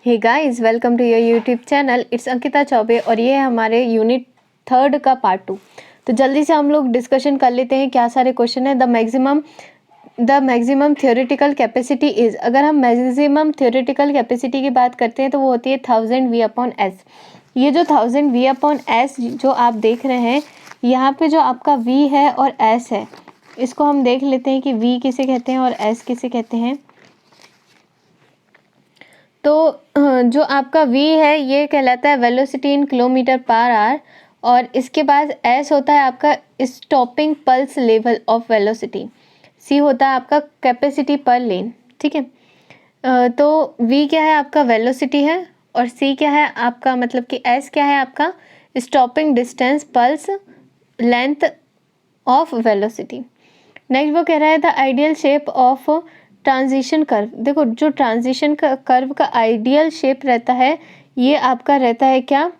Hey guys, welcome to your YouTube channel. It's Ankita Choubey और ये है हमारे यूनिट 3 का पार्ट 2। तो जल्दी से हम लोग डिस्कशन कर लेते हैं क्या सारे क्वेश्चन है। The maximum theoretical capacity is, अगर हम मैक्सिमम थ्योरेटिकल कैपेसिटी की बात करते हैं तो वो होती है 1000 V/S। ये जो 1000 V/S जो आप देख रहे हैं यहाँ पे जो आपका V है और S है, इसको हम देख लेते हैं कि V किसे कहते हैं और S किसे कहते हैं। तो जो आपका v है ये कहलाता है वेलोसिटी इन किलोमीटर पर आवर, और इसके बाद s होता है आपका stopping pulse level of velocity, c होता है आपका कैपेसिटी पर लेन। ठीक है, तो v क्या है आपका वेलोसिटी है और c क्या है आपका, मतलब कि s क्या है आपका stopping distance pulse length of velocity. Next वो कह रहा है the ideal shape of transition curve. देखो जो ट्रांजिशन कर्व का आइडियल शेप रहता है ये आपका रहता है क्या,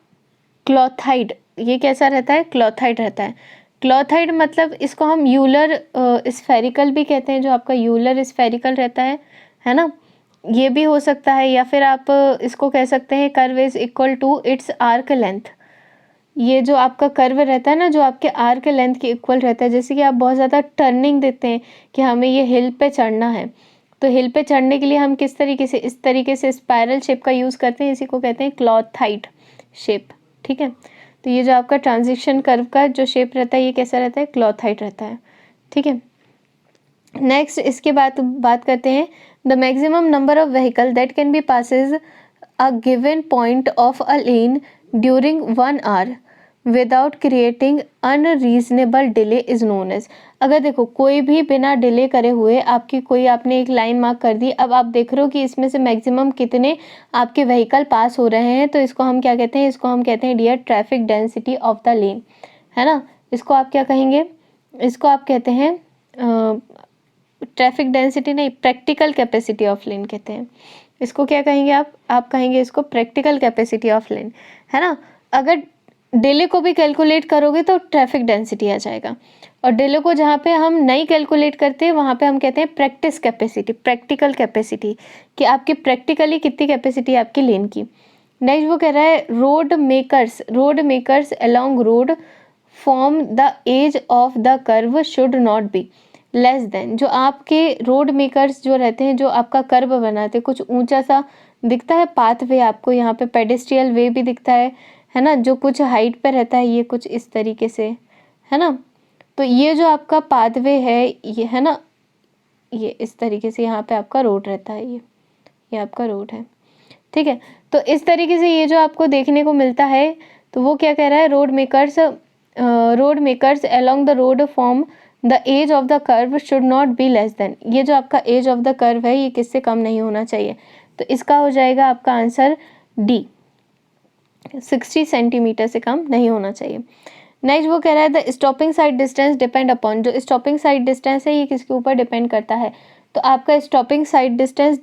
क्लॉथाइड। ये कैसा रहता है, क्लॉथाइड रहता है। क्लॉथाइड मतलब इसको हम यूलर स्फेरिकल भी कहते हैं, जो आपका यूलर स्फेरिकल रहता है ना, ये भी हो सकता है। या फिर आप इसको कह सकते हैं curve is equal to its arc length. ये जो आपका कर्व रहता है ना, जो आपके आर्क लेंथ के इक्वल रहता है। जैसे कि आप बहुत ज़्यादा टर्निंग देते हैं कि हमें ये हिल पे चढ़ना है, तो हिल पे चढ़ने के लिए हम किस तरीके से, इस तरीके से स्पाइरल शेप का यूज़ करते हैं, इसी को कहते हैं क्लॉथाइड शेप। ठीक है, तो ये जो आपका ट्रांजिशन कर्व का जो शेप रहता है ये कैसा रहता है, क्लॉथाइड रहता है। ठीक है, नेक्स्ट इसके बाद बात करते हैं the maximum number of vehicle that can be passes a given point of a lane during 1 hour without creating unreasonable delay is known as. अगर देखो कोई भी बिना डिले करे हुए आपने एक लाइन मार्क कर दी, अब आप देख रहे हो कि इसमें से मैक्सिमम कितने आपके व्हीकल पास हो रहे हैं, तो इसको हम क्या कहते हैं, इसको हम कहते हैं dear traffic density of the lane, है ना। इसको आप क्या कहेंगे, इसको आप कहते हैं ट्रैफिक डेंसिटी नहीं, प्रैक्टिकल कैपेसिटी ऑफ लेन कहते हैं। इसको क्या कहेंगे आप कहेंगे इसको प्रैक्टिकल कैपेसिटी ऑफ लेन, है ना। अगर डिले को भी कैलकुलेट करोगे तो ट्रैफिक डेंसिटी आ जाएगा, और डिले को जहाँ पे हम नहीं कैलकुलेट करते वहाँ पे हम कहते हैं प्रैक्टिस कैपेसिटी, प्रैक्टिकल कैपेसिटी, कि आपकी प्रैक्टिकली कितनी कैपेसिटी है आपकी लेन की। नेक्स्ट वो कह रहा है road makers along road form the edge of the curve should not be less than. जो आपके रोड मेकर्स जो रहते हैं, जो आपका कर्व बनाते हैं, कुछ ऊंचा सा दिखता है पाथ वे, आपको यहाँ पे पेडेस्ट्रियल वे भी दिखता है ना, जो कुछ हाइट पे रहता है, ये कुछ इस तरीके से, है ना। तो ये जो आपका पाथवे है ये, है ना, ये इस तरीके से यहाँ पे आपका रोड रहता है, ये आपका रोड है। ठीक है, तो इस तरीके से ये जो आपको देखने को मिलता है, तो वो क्या कह रहा है, road makers along the road form the edge of the curve should not be less than. ये जो आपका एज ऑफ द कर्व है ये किससे कम नहीं होना चाहिए, तो इसका हो जाएगा आपका आंसर डी, 60 सेंटीमीटर से कम नहीं होना चाहिए। नेक्स्ट वो कह रहा है the stopping sight distance depend upon. जो स्टॉपिंग साइड डिस्टेंस है ये किसके ऊपर डिपेंड करता है, तो आपका स्टॉपिंग साइड डिस्टेंस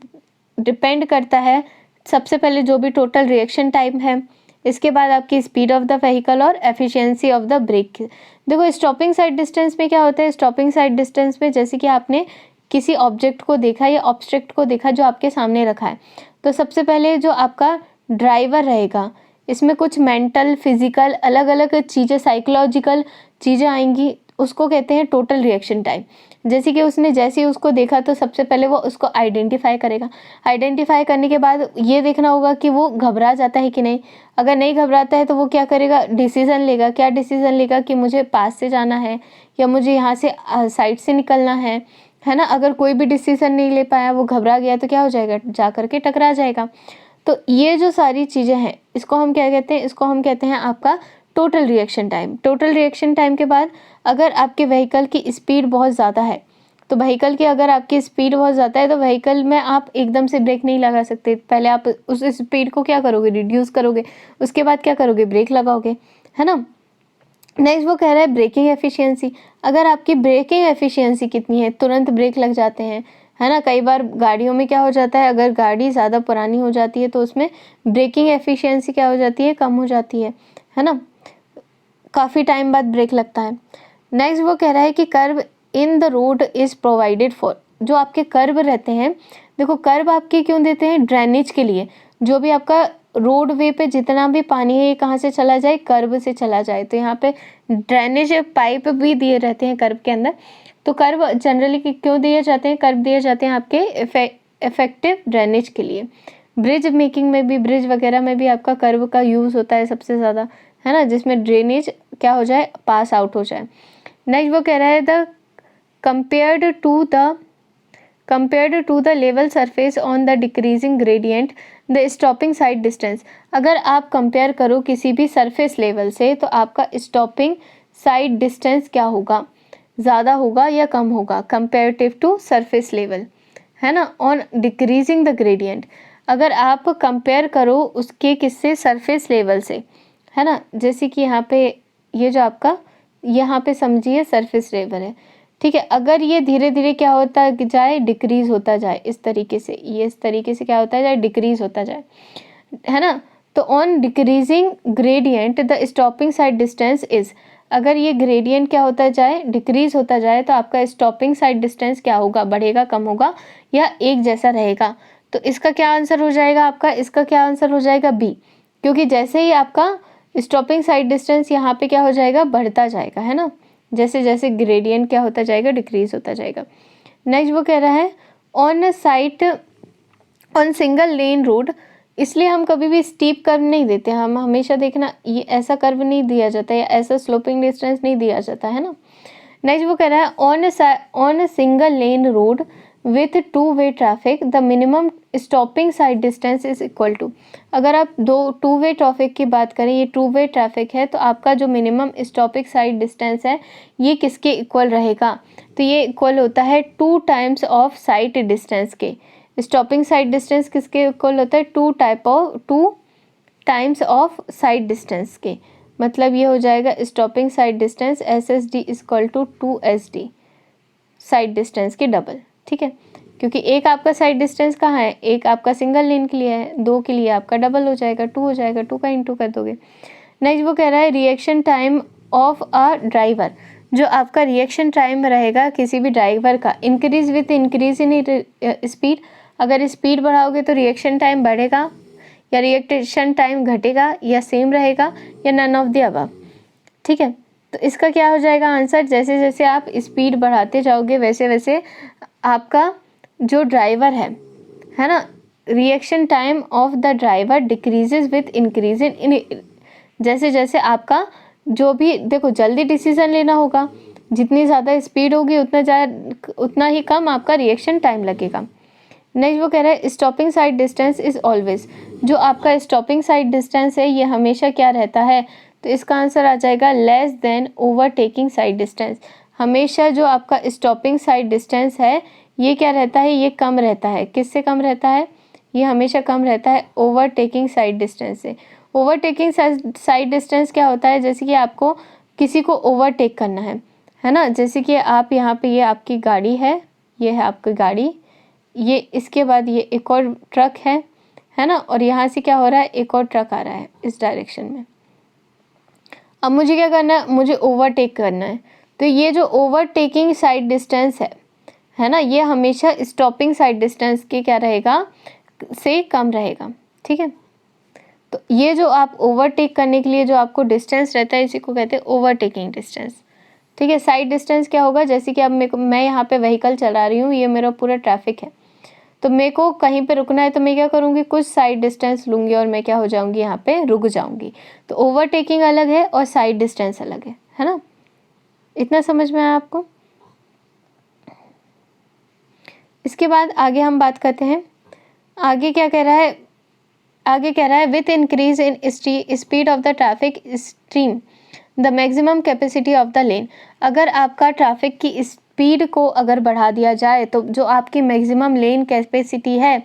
डिपेंड करता है सबसे पहले जो भी टोटल रिएक्शन टाइम है, इसके बाद आपकी स्पीड ऑफ द व्हीकल और एफिशिएंसी ऑफ द ब्रेक। देखो स्टॉपिंग साइड डिस्टेंस में क्या होता है, स्टॉपिंग साइड डिस्टेंस में जैसे कि आपने किसी ऑब्जेक्ट को देखा या ऑब्स्ट्रक्ट को देखा जो आपके सामने रखा है, तो सबसे पहले जो आपका ड्राइवर रहेगा, इसमें कुछ मेंटल, फिजिकल, अलग अलग चीज़ें, साइकोलॉजिकल चीज़ें आएंगी, उसको कहते हैं टोटल रिएक्शन टाइम। जैसे कि उसने जैसे ही उसको देखा तो सबसे पहले वो उसको आइडेंटिफाई करेगा, आइडेंटिफाई करने के बाद ये देखना होगा कि वो घबरा जाता है कि नहीं। अगर नहीं घबराता है तो वो क्या करेगा, डिसीज़न लेगा। क्या डिसीज़न लेगा कि मुझे पास से जाना है या मुझे यहाँ से साइड से निकलना है ना। अगर कोई भी डिसीज़न नहीं ले पाया, वो घबरा गया, तो क्या हो जाएगा, जा करके टकरा जाएगा। तो ये जो सारी चीज़ें हैं इसको हम क्या कहते हैं, इसको हम कहते हैं आपका total reaction time. Total reaction time के बाद अगर आपके व्हीकल की स्पीड बहुत ज़्यादा है, तो व्हीकल की अगर आपकी स्पीड बहुत ज़्यादा है तो व्हीकल में आप एकदम से ब्रेक नहीं लगा सकते, पहले आप उस स्पीड को क्या करोगे, रिड्यूस करोगे, उसके बाद क्या करोगे, ब्रेक लगाओगे, है ना। नेक्स्ट वो कह रहा है ब्रेकिंग एफिशिएंसी। अगर आपकी ब्रेकिंग एफिशिएंसी कितनी है, तुरंत ब्रेक लग जाते हैं, है ना। कई बार गाड़ियों में क्या हो जाता है, अगर गाड़ी ज़्यादा पुरानी हो जाती है तो उसमें ब्रेकिंग एफिशिएंसी क्या हो जाती है, कम हो जाती है ना, काफ़ी टाइम बाद ब्रेक लगता है। नेक्स्ट वो कह रहा है कि curve in the road is provided for. जो आपके कर्व रहते हैं, देखो कर्व आपके क्यों देते हैं, ड्रेनेज के लिए। जो भी आपका रोड वे पे जितना भी पानी है ये कहाँ से चला जाए, कर्व से चला जाए। तो यहाँ पे ड्रेनेज पाइप भी दिए रहते हैं कर्व के अंदर। तो कर्व जनरली क्यों दिए जाते हैं, कर्व दिए जाते हैं आपके इफेक्टिव ड्रेनेज के लिए। ब्रिज मेकिंग में भी, ब्रिज वगैरह में भी आपका कर्व का यूज़ होता है सबसे ज़्यादा, है ना, जिसमें ड्रेनेज क्या हो जाए, पास आउट हो जाए। नेक्स्ट वो कह रहा है compared to the level surface on the decreasing gradient the stopping side distance। अगर आप कंपेयर करो किसी भी सरफेस लेवल से तो आपका स्टॉपिंग साइड डिस्टेंस क्या होगा, ज़्यादा होगा या कम होगा कंपेरेटिव टू सरफेस लेवल, है ना, ऑन डिक्रीजिंग द ग्रेडियंट। अगर आप कंपेयर करो उसके किससे, सरफेस लेवल से, है ना, जैसे कि यहाँ पे ये जो आपका यहाँ पे समझिए सरफेस लेवल है, ठीक है। अगर ये धीरे धीरे क्या होता जाए, डिक्रीज होता जाए, इस तरीके से, ये इस तरीके से क्या होता जाए, डिक्रीज होता जाए, है ना। तो on decreasing gradient the stopping sight distance is, अगर ये ग्रेडियंट क्या होता जाए, डिक्रीज होता जाए, तो आपका स्टॉपिंग साइड डिस्टेंस क्या होगा, बढ़ेगा, कम होगा या एक जैसा रहेगा। तो इसका क्या आंसर हो जाएगा आपका, इसका क्या आंसर हो जाएगा, बी। क्योंकि जैसे ही आपका स्टॉपिंग साइड डिस्टेंस यहाँ पे क्या हो जाएगा, बढ़ता जाएगा, है ना, जैसे जैसे ग्रेडियंट क्या होता जाएगा, डिक्रीज होता जाएगा। नेक्स्ट वो कह रहा है ऑन सिंगल लेन रोड, इसलिए हम कभी भी स्टीप कर्व नहीं देते, हम हमेशा देखना ये ऐसा कर्व नहीं दिया जाता या ऐसा स्लोपिंग डिस्टेंस नहीं दिया जाता, है ना। नेक्स्ट वो कह रहा है on single lane road with two way traffic the minimum stopping sight distance is equal to. अगर आप टू वे ट्रैफिक की बात करें, ये टू वे ट्रैफिक है, तो आपका जो मिनिमम स्टॉपिंग साइड डिस्टेंस है ये किसके इक्वल रहेगा, तो ये इक्वल होता है 2 टाइम्स ऑफ साइड डिस्टेंस के। स्टॉपिंग साइड डिस्टेंस किसके इक्वल होता है, 2 टाइम्स ऑफ साइड डिस्टेंस के। मतलब ये हो जाएगा stopping sight distance SSD equal to 2SD sight distance के डबल, ठीक है। क्योंकि एक आपका साइड डिस्टेंस कहाँ है, एक आपका सिंगल लेन के लिए है, 2 के लिए आपका डबल हो जाएगा, 2 हो जाएगा, 2 का इंटू कर दोगे। नेक्स्ट वो कह रहा है reaction time of a driver, जो आपका रिएक्शन टाइम रहेगा किसी भी ड्राइवर का, increase with increase in speed. अगर स्पीड बढ़ाओगे तो रिएक्शन टाइम बढ़ेगा या रिएक्शन टाइम घटेगा या सेम रहेगा या नन ऑफ द अबव, ठीक है। तो इसका क्या हो जाएगा आंसर, जैसे जैसे आप स्पीड बढ़ाते जाओगे वैसे वैसे आपका जो ड्राइवर है ना, reaction time of the driver decreases with increase in, जैसे जैसे आपका जो भी, देखो जल्दी डिसीजन लेना होगा, जितनी ज़्यादा स्पीड होगी उतना ही कम आपका रिएक्शन टाइम लगेगा। नेक्स्ट वो कह रहा है stopping sight distance is always, जो आपका स्टॉपिंग साइड डिस्टेंस है ये हमेशा क्या रहता है, तो इसका आंसर आ जाएगा less than overtaking side distance. हमेशा जो आपका स्टॉपिंग साइड डिस्टेंस है ये क्या रहता है, ये कम रहता है, किससे कम रहता है, ये हमेशा कम रहता है ओवरटेकिंग साइड डिस्टेंस से। ओवरटेकिंग साइड डिस्टेंस क्या होता है, जैसे कि आपको किसी को ओवरटेक करना है ना, जैसे कि आप यहाँ पे, ये आपकी गाड़ी है, ये है आपकी गाड़ी, ये इसके बाद ये एक और ट्रक है ना, और यहाँ से क्या हो रहा है, एक और ट्रक आ रहा है इस डायरेक्शन में। अब मुझे क्या करना है, मुझे ओवरटेक करना है। तो ये जो ओवरटेकिंग साइड डिस्टेंस है ना, ये हमेशा स्टॉपिंग साइड डिस्टेंस के क्या रहेगा, से कम रहेगा, ठीक है। तो ये जो आप ओवरटेक करने के लिए जो आपको डिस्टेंस रहता है इसी को कहते हैं ओवरटेकिंग डिस्टेंस, ठीक है। साइड डिस्टेंस क्या होगा, जैसे कि अब मैं यहाँ पे व्हीकल चला रही हूँ, ये मेरा पूरा ट्रैफिक है, तो मेरे को कहीं पे रुकना है तो मैं क्या करूँगी, कुछ साइड डिस्टेंस लूँगी और मैं क्या हो जाऊँगी, यहाँ पे रुक जाऊँगी। तो ओवरटेकिंग अलग है और साइड डिस्टेंस अलग है ना। इतना समझ में आया आपको। इसके बाद आगे हम बात करते हैं, आगे क्या कह रहा है, आगे कह रहा है with increase in speed of the traffic stream the maximum capacity of the लेन। अगर आपका ट्रैफिक की स्पीड को अगर बढ़ा दिया जाए तो जो आपकी मैक्सिमम लेन कैपेसिटी है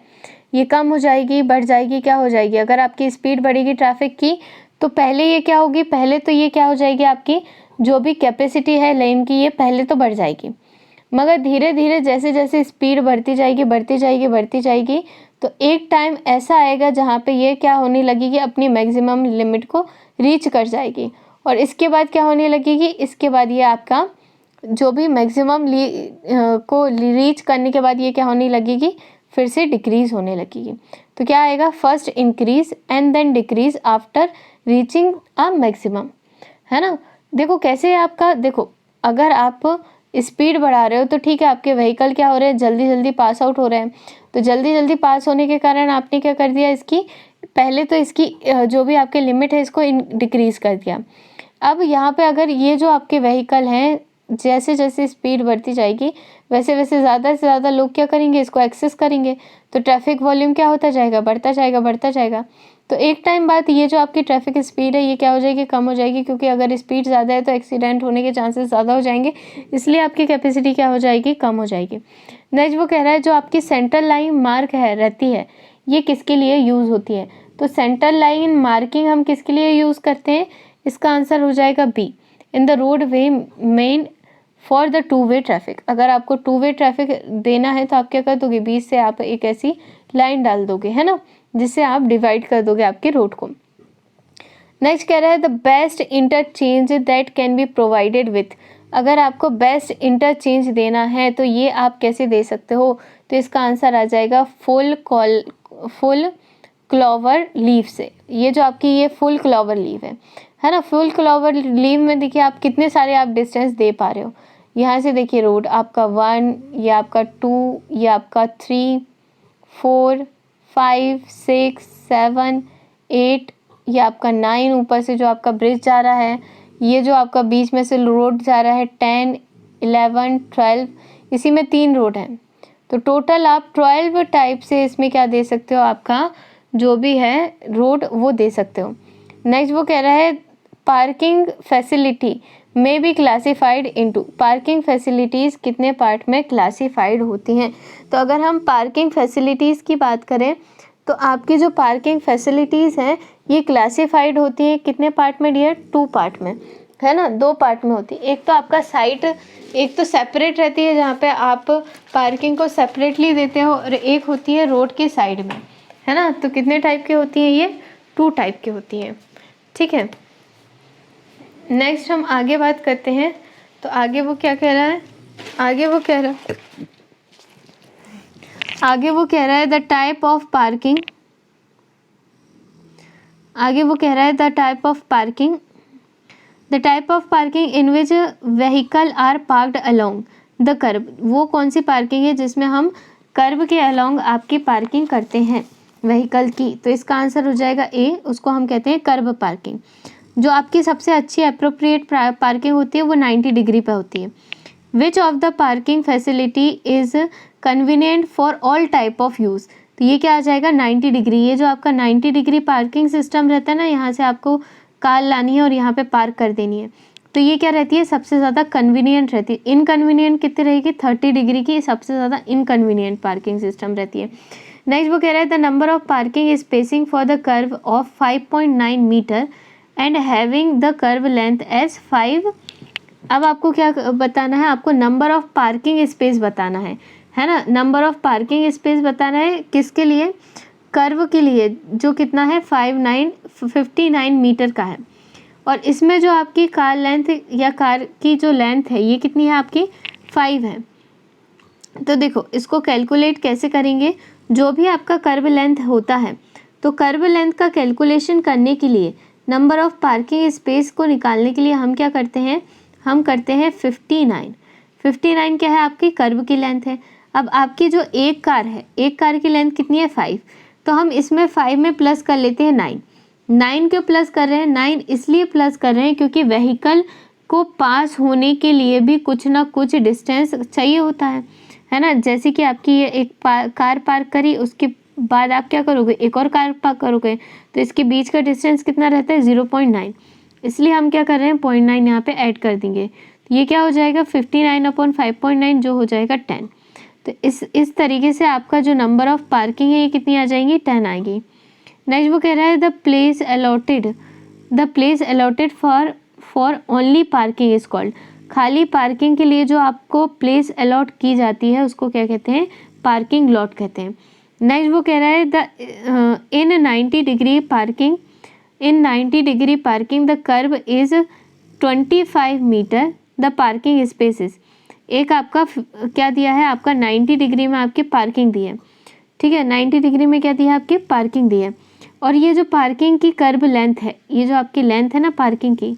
ये कम हो जाएगी, बढ़ जाएगी, क्या हो जाएगी। अगर आपकी स्पीड बढ़ेगी ट्रैफिक की तो पहले ये क्या होगी, पहले तो ये क्या हो जाएगी, आपकी जो भी कैपेसिटी है लेन की ये पहले तो बढ़ जाएगी, मगर धीरे धीरे जैसे जैसे स्पीड बढ़ती जाएगी तो एक टाइम ऐसा आएगा जहाँ पे ये क्या होने लगेगी, अपनी मैक्सिमम लिमिट को रीच कर जाएगी। और इसके बाद क्या होने लगेगी, इसके बाद ये आपका जो भी मैक्सिमम को रीच करने के बाद ये क्या होने लगेगी, फिर से डिक्रीज़ होने लगेगी। तो क्या आएगा, first increase and then decrease after reaching a maximum, है ना। देखो कैसे आपका, देखो अगर आप स्पीड बढ़ा रहे हो तो ठीक है, आपके व्हीकल क्या हो रहे हैं, जल्दी जल्दी पास आउट हो रहे हैं। तो जल्दी जल्दी पास होने के कारण आपने क्या कर दिया, इसकी पहले तो इसकी जो भी आपके लिमिट है इसको डिक्रीज़ कर दिया। अब यहाँ पे अगर ये जो आपके व्हीकल हैं जैसे जैसे स्पीड बढ़ती जाएगी वैसे वैसे ज़्यादा से ज़्यादा लोग क्या करेंगे, इसको एक्सेस करेंगे, तो ट्रैफिक वॉल्यूम क्या होता जाएगा, बढ़ता जाएगा बढ़ता जाएगा। तो एक टाइम बाद ये जो आपकी ट्रैफिक स्पीड है ये क्या हो जाएगी, कम हो जाएगी, क्योंकि अगर स्पीड ज़्यादा है तो एक्सीडेंट होने के चांसेस ज़्यादा हो जाएंगे, इसलिए आपकी कैपेसिटी क्या हो जाएगी, कम हो जाएगी। नेक्स्ट वो कह रहा है जो आपकी सेंट्रल लाइन मार्क है रहती है ये किसके लिए यूज़ होती है, तो सेंट्रल लाइन मार्किंग हम किसके लिए यूज़ करते हैं, इसका आंसर हो जाएगा B, in the road way main for the two way traffic. अगर आपको टू वे ट्रैफिक देना है तो आप क्या कर दोगे, बीच से आप एक ऐसी लाइन डाल दोगे, है ना, जिससे आप डिवाइड कर दोगे आपके रोड को। नेक्स्ट कह रहा है the best interchange that can be provided with, अगर आपको बेस्ट इंटरचेंज देना है तो ये आप कैसे दे सकते हो, तो इसका आंसर आ जाएगा फुल क्लोवर लीव से। ये जो आपकी ये फुल क्लोवर लीव है ना, फुल क्लोवर लीव में देखिए आप कितने सारे आप डिस्टेंस दे पा रहे हो। यहाँ से देखिए रोड आपका 1, ये आपका 2, ये आपका 3, 4, 5, 6, 7, 8, ये आपका 9, ऊपर से जो आपका ब्रिज जा रहा है, ये जो आपका बीच में से रोड जा रहा है 10, 11, 12, इसी में 3 रोड हैं। तो टोटल आप 12 टाइप से इसमें क्या दे सकते हो, आपका जो भी है रोड वो दे सकते हो। नेक्स्ट वो कह रहा है पार्किंग फैसिलिटी में be classified into, parking facilities कितने पार्ट में क्लासिफाइड होती हैं। तो अगर हम पार्किंग फैसिलिटीज़ की बात करें तो आपकी जो पार्किंग फैसिलिटीज़ हैं ये क्लासिफाइड होती हैं कितने पार्ट में डियर, 2 पार्ट में, है ना, 2 पार्ट में होती है। एक तो आपका साइट, एक तो सेपरेट रहती है जहाँ पे आप पार्किंग को सेपरेटली देते हो, और एक होती है रोड के साइड में, है ना। तो कितने टाइप की होती हैं ये, 2 टाइप की होती हैं, ठीक है। नेक्स्ट हम आगे बात करते हैं, तो आगे वो क्या कह रहा है, आगे वो कह रहा है द टाइप ऑफ पार्किंग, आगे वो कह रहा है the type of parking in which vehicle are parked along the kerb, वो कौन सी पार्किंग है जिसमें हम कर्ब के अलोंग आपकी पार्किंग करते हैं व्हीकल की, तो इसका आंसर हो जाएगा ए, उसको हम कहते हैं कर्ब पार्किंग। जो आपकी सबसे अच्छी अप्रोप्रिएट पार्किंग होती है वो 90 डिग्री पे होती है। Which of the parking facility is convenient for all type of use, तो ये क्या आ जाएगा 90 डिग्री। ये जो आपका 90 डिग्री पार्किंग सिस्टम रहता है ना, यहाँ से आपको कार लानी है और यहाँ पे पार्क कर देनी है, तो ये क्या रहती है, सबसे ज़्यादा कन्वीनियंट रहती है। इनकन्वीनियंट कितनी रहेगी, 30 डिग्री की सबसे ज़्यादा इनकन्वीनियंट पार्किंग सिस्टम रहती है। नेक्स्ट वो कह रहा है the number of parking spacing for the curve of 5.9 metre and having the curve length as 5। अब आपको क्या बताना है, आपको नंबर ऑफ पार्किंग स्पेस बताना है ना, नंबर ऑफ पार्किंग स्पेस बताना है किसके लिए, कर्व के लिए, जो कितना है 59 मीटर का है। और इसमें जो आपकी कार लेंथ या कार की जो लेंथ है ये कितनी है आपकी 5 है। तो देखो इसको कैलकुलेट कैसे करेंगे, जो भी आपका कर्व लेंथ होता है तो कर्व लेंथ का कैलकुलेशन करने के लिए नंबर ऑफ पार्किंग स्पेस को निकालने के लिए हम क्या करते हैं, हम करते हैं 59 क्या है आपकी कर्व की लेंथ है। अब आपकी जो एक कार है, एक कार की लेंथ कितनी है 5, तो हम इसमें 5 में प्लस कर लेते हैं 9 क्यों प्लस कर रहे हैं, 9 इसलिए प्लस कर रहे हैं क्योंकि व्हीकल को पास होने के लिए भी कुछ ना कुछ डिस्टेंस चाहिए होता है ना। जैसे कि आपकी ये एक कार पार्क करी, उसके बाद आप क्या करोगे, एक और कार पार्क करोगे, तो इसके बीच का डिस्टेंस कितना रहता है 0.9, इसलिए हम क्या कर रहे हैं 0.9 यहाँ पे ऐड कर देंगे, तो ये क्या हो जाएगा 59/5.9 जो हो जाएगा 10। तो इस तरीके से आपका जो नंबर ऑफ पार्किंग है ये कितनी आ जाएंगी 10 आएगी। नेक्स्ट वो कह रहा है the place allotted for only parking is called, खाली पार्किंग के लिए जो आपको प्लेस अलॉट की जाती है उसको क्या कहते हैं, पार्किंग लॉट कहते हैं। नेक्स्ट वो कह रहा है in 90 degree parking the curve is 25 metre the parking spaces, एक आपका क्या दिया है, आपका 90 डिग्री में आपकी पार्किंग दी है, ठीक है। 90 डिग्री में क्या दिया आपके, पार्किंग दी है। और ये जो पार्किंग की कर्ब लेंथ है, ये जो आपकी लेंथ है ना पार्किंग की,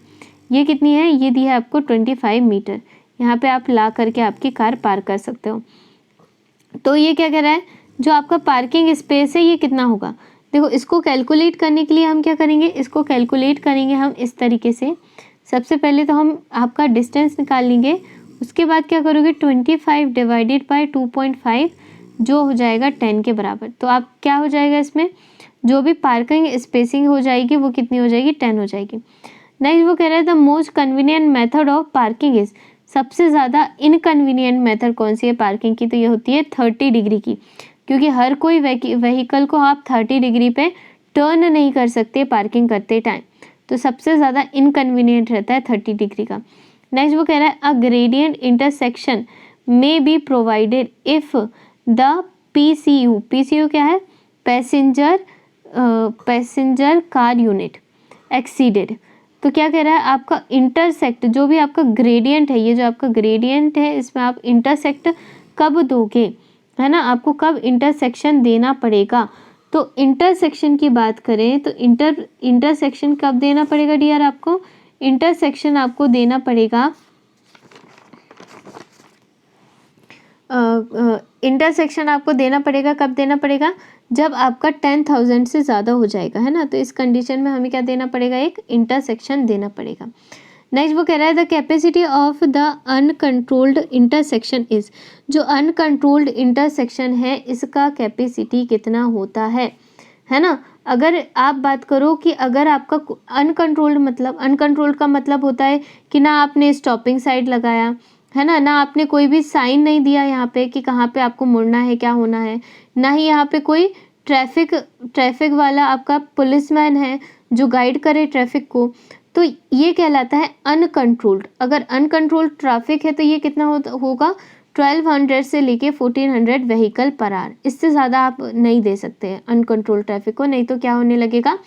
ये कितनी है, ये दी है आपको 25 मीटर। यहाँ पे आप ला करके आपकी कार पार्क कर सकते हो। तो ये क्या कह रहा है, जो आपका पार्किंग स्पेस है ये कितना होगा। देखो इसको कैलकुलेट करने के लिए हम क्या करेंगे, इसको कैलकुलेट करेंगे हम इस तरीके से। सबसे पहले तो हम आपका डिस्टेंस निकाल लेंगे, उसके बाद क्या करोगे 25 डिवाइडेड बाय 2.5 जो हो जाएगा 10 के बराबर। तो आप क्या हो जाएगा इसमें, जो भी पार्किंग स्पेसिंग हो जाएगी वो कितनी हो जाएगी, 10 हो जाएगी। नेक्स्ट वो कह रहा है the most convenient method of parking is, सबसे ज़्यादा इनकन्वीनियंट मेथड कौन सी है पार्किंग की, तो ये होती है 30 डिग्री की, क्योंकि हर कोई व्हीकल को आप 30 डिग्री पे टर्न नहीं कर सकते पार्किंग करते टाइम, तो सबसे ज़्यादा इनकन्वीनियंट रहता है 30 डिग्री का। नेक्स्ट वो कह रहा है अ gradient intersection may be provided if the PCU क्या है, पैसेंजर कार यूनिट एक्सीडेड। तो क्या कह रहा है, आपका इंटरसेक्ट जो भी आपका ग्रेडियंट है, ये जो आपका ग्रेडियंट है इसमें आप इंटरसेक्ट कब दोगे, है ना, आपको कब इंटरसेक्शन देना पड़ेगा। तो इंटरसेक्शन की बात करें तो इंटरसेक्शन कब देना पड़ेगा डियर, आपको इंटरसेक्शन आपको देना पड़ेगा, इंटरसेक्शन आपको देना पड़ेगा, कब देना पड़ेगा, जब आपका 10,000 से ज़्यादा हो जाएगा, है ना। तो इस कंडीशन में हमें क्या देना पड़ेगा, एक इंटरसेक्शन देना पड़ेगा। नेक्स्ट वो कह रहा है the capacity of the uncontrolled intersection is, जो अनकंट्रोल्ड इंटरसेक्शन है इसका कैपेसिटी कितना होता है ना। अगर आप बात करो कि अगर आपका अनकंट्रोल्ड, मतलब अनकंट्रोल्ड का मतलब होता है कि ना आपने स्टॉपिंग साइड लगाया, है ना आपने कोई भी साइन नहीं दिया यहाँ पे कि कहाँ पे आपको मुड़ना है, क्या होना है, ना ही यहाँ पे कोई ट्रैफिक वाला आपका पुलिसमैन है जो गाइड करे ट्रैफिक को, तो ये कहलाता है अनकंट्रोल्ड। अगर अनकंट्रोल्ड ट्रैफिक है तो ये कितना होगा 1200 से लेके 1400 व्हीकल पर आवर, इससे ज़्यादा आप नहीं दे सकते हैं अनकंट्रोल्ड ट्रैफिक को, नहीं तो क्या होने लगेगा,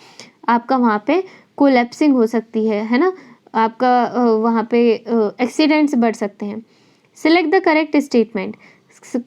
आपका वहाँ पे कोलैप्सिंग हो सकती है ना, आपका वहाँ पे एक्सीडेंट्स बढ़ सकते हैं। Select the correct statement,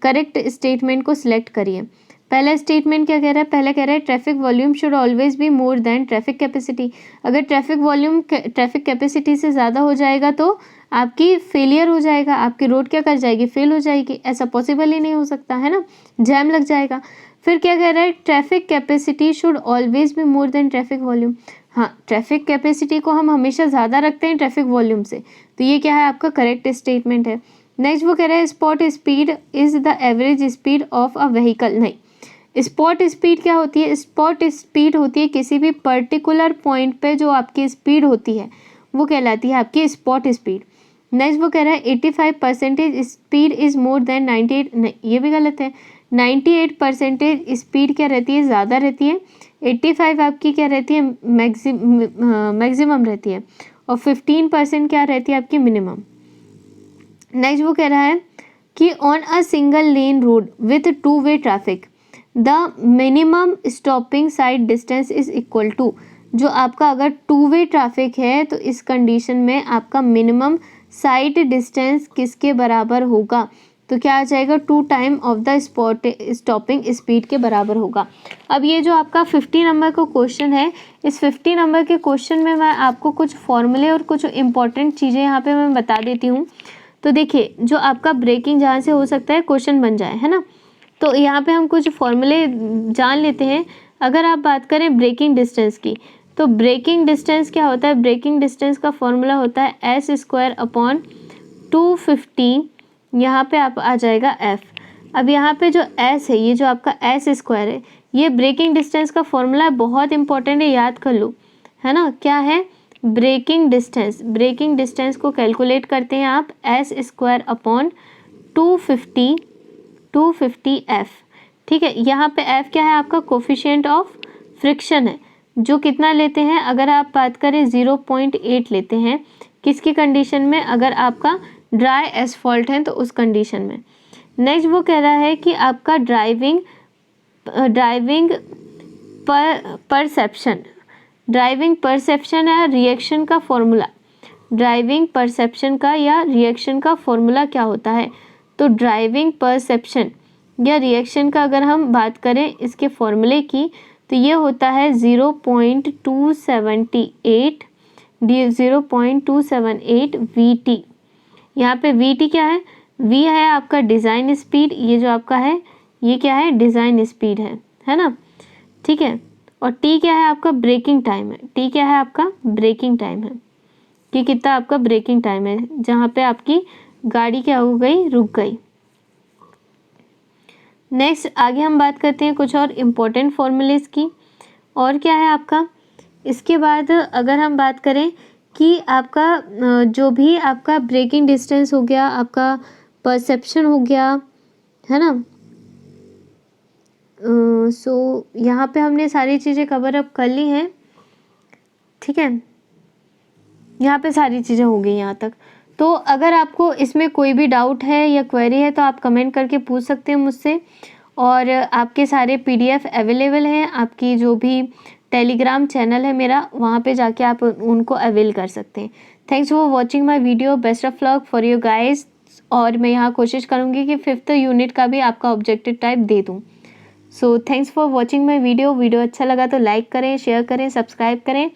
correct statement को सिलेक्ट करिए। पहला स्टेटमेंट क्या कह रहा है, पहला कह रहा है traffic volume should always be more than traffic capacity. अगर ट्रैफिक वॉल्यूम ट्रैफिक कैपेसिटी से ज़्यादा हो जाएगा तो आपकी फेलियर हो जाएगा, आपकी रोड क्या कर जाएगी, फेल हो जाएगी, ऐसा पॉसिबल ही नहीं हो सकता, है ना, जैम लग जाएगा। फिर क्या कह रहा है, traffic capacity should always be more than traffic volume. हाँ, ट्रैफिक कैपेसिटी को हम हमेशा ज़्यादा रखते हैं ट्रैफिक वॉल्यूम से, तो ये क्या है आपका करेक्ट स्टेटमेंट है। नेक्स्ट वो कह रहा है spot speed is the average speed of a vehicle. नहीं, स्पॉट स्पीड क्या होती है, स्पॉट स्पीड होती है किसी भी पर्टिकुलर पॉइंट पे जो आपकी स्पीड होती है वो कहलाती है आपकी स्पॉट स्पीड। नेक्स्ट वो कह रहा है 85% स्पीड इज़ मोर देन 98, नहीं ये भी गलत है, 98% स्पीड क्या रहती है, ज़्यादा रहती है, 85 आपकी क्या रहती है, मैक्सिमम रहती है, और 15% क्या रहती है आपकी मिनिमम। नेक्स्ट वो कह रहा है कि on a single lane road with 2-वे traffic the minimum stopping sight distance is equal to, जो आपका अगर 2-वे ट्रैफिक है तो इस कंडीशन में आपका मिनिमम साइड डिस्टेंस किसके बराबर होगा, तो क्या आ जाएगा 2 time of the stopping speed के बराबर होगा। अब ये जो आपका 50 नंबर का क्वेश्चन है, इस 50 नंबर के क्वेश्चन में मैं आपको कुछ फॉर्मूले और कुछ इंपॉर्टेंट चीज़ें यहाँ पे मैं बता देती हूँ। तो देखिए जो आपका ब्रेकिंग जहाँ से हो सकता है क्वेश्चन बन जाए, है ना, तो यहाँ पे हम कुछ फॉर्मूले जान लेते हैं। अगर आप बात करें ब्रेकिंग डिस्टेंस की, तो ब्रेकिंग डिस्टेंस क्या होता है, ब्रेकिंग डिस्टेंस का फॉर्मूला होता है s²/250, यहाँ पे आप आ जाएगा f। अब यहाँ पे जो s है, ये जो आपका s² है, ये ब्रेकिंग डिस्टेंस का फॉर्मूला बहुत इंपॉर्टेंट है, याद कर लो, है ना। क्या है, ब्रेकिंग डिस्टेंस, ब्रेकिंग डिस्टेंस को कैलकुलेट करते हैं आप s²/250f, ठीक है। यहाँ पे f क्या है आपका कोफिशिएंट ऑफ फ्रिक्शन है, जो कितना लेते हैं, अगर आप बात करें 0.8 लेते हैं, किसकी कंडीशन में, अगर आपका ड्राई एसफॉल्ट है तो उस कंडीशन में। नेक्स्ट वो कह रहा है कि आपका ड्राइविंग परसेप्शन या रिएक्शन का फॉर्मूला, ड्राइविंग परसेप्शन का या रिएक्शन का फॉर्मूला क्या होता है, तो ड्राइविंग परसेप्शन या रिएक्शन का अगर हम बात करें इसके फॉर्मूले की, तो ये होता है 0.278 0.278 VT। यहाँ पे VT क्या है? V है आपका डिज़ाइन स्पीड, ये जो आपका है ये क्या है? डिज़ाइन स्पीड है ना, ठीक है। और T क्या है? आपका ब्रेकिंग टाइम है। T क्या है? आपका ब्रेकिंग टाइम है कि कितना आपका ब्रेकिंग टाइम है जहाँ पे आपकी गाड़ी क्या हो गई? रुक गई। नेक्स्ट आगे हम बात करते हैं कुछ और इम्पोर्टेंट फॉर्मूलेस की। और क्या है आपका, इसके बाद अगर हम बात करें कि आपका जो भी आपका ब्रेकिंग डिस्टेंस हो गया, आपका परसेप्शन हो गया, है ना। सो यहाँ पे हमने सारी चीज़ें कवर अप कर ली हैं, ठीक है। यहाँ पे सारी चीज़ें हो गई यहाँ तक। तो अगर आपको इसमें कोई भी डाउट है या क्वेरी है तो आप कमेंट करके पूछ सकते हैं मुझसे। और आपके सारे PDF अवेलेबल हैं, आपकी जो भी टेलीग्राम चैनल है मेरा, वहाँ पे जाके आप उनको अवेल कर सकते हैं। Thanks for watching my video, best of luck for you guys. और मैं यहाँ कोशिश करूँगी कि 5th यूनिट का भी आपका ऑब्जेक्टिव टाइप दे दूँ। So thanks for watching my video. Video अच्छा लगा तो लाइक करें, शेयर करें, सब्सक्राइब करें